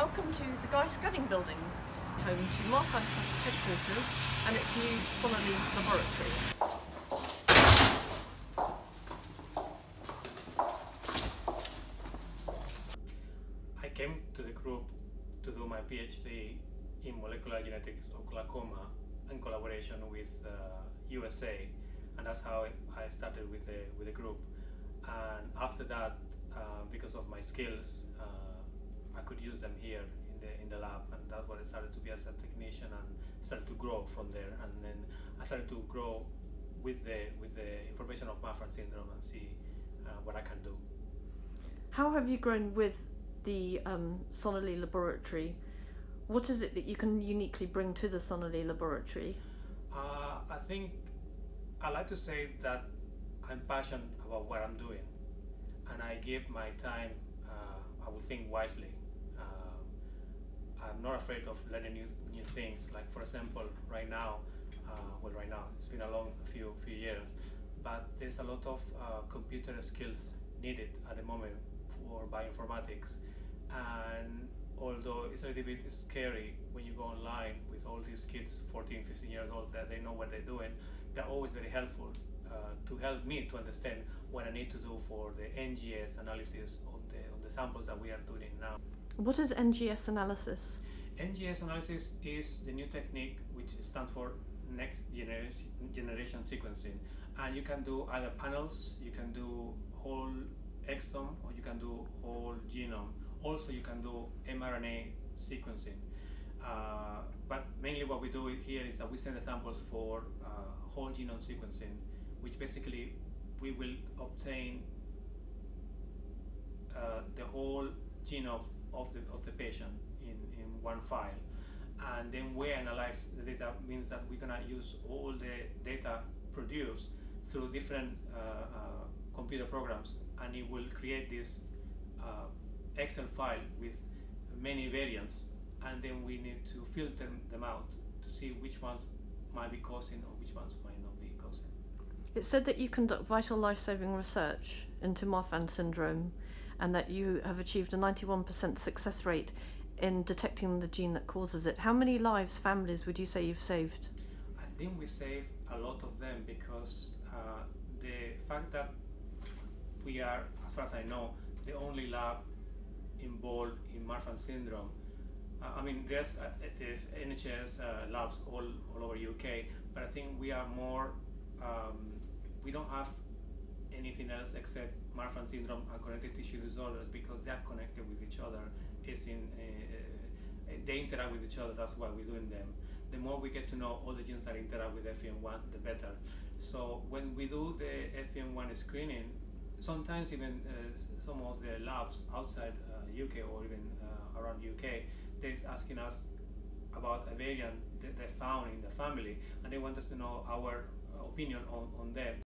Welcome to the Guy Scudding building, home to Marfan Trust headquarters and its new Sonalee laboratory. I came to the group to do my PhD in molecular genetics of glaucoma in collaboration with USA, and that's how I started with the group. And after that, because of my skills, I could use them here in the lab, and that's what I started to be as a technician, and started to grow from there. And then I started to grow with the information of Marfan syndrome and see what I can do. How have you grown with the Sonalee laboratory? What is it that you can uniquely bring to the Sonalee laboratory? I think I like to say that I'm passionate about what I'm doing, and I give my time, I will think wisely. I'm not afraid of learning new things. Like, for example, right now, right now it's been a few years, but there's a lot of computer skills needed at the moment for bioinformatics. And although it's a little bit scary when you go online with all these kids, 14, 15 years old, that they know what they're doing, they're always very helpful to help me to understand what I need to do for the NGS analysis on the samples that we are doing now. What is NGS analysis? NGS analysis is the new technique which stands for next generation sequencing, and you can do either panels, you can do whole exome, or you can do whole genome. Also, you can do mRNA sequencing. But mainly what we do here is that we send the samples for whole genome sequencing, which basically we will obtain the whole genome of the patient in one file, and then we analyze the data. Means that we're gonna use all the data produced through different computer programs, and it will create this Excel file with many variants, and then we need to filter them out to see which ones might be causing or which ones might not be causing. It said that you conduct vital life-saving research into Marfan syndrome, and that you have achieved a 91% success rate in detecting the gene that causes it. How many lives, families, would you say you've saved? I think we saved a lot of them, because the fact that we are, as far as I know, the only lab involved in Marfan syndrome. I mean, there's NHS labs all over UK, but I think we are more, we don't have anything else except Marfan syndrome and connective tissue disorders, because they are connected with each other. They interact with each other. That's why we're doing them. The more we get to know all the genes that interact with FEN1, the better. So when we do the FEN1 screening, sometimes even some of the labs outside UK or even around UK, they're asking us about a variant that they found in the family, and they want us to know our opinion on them.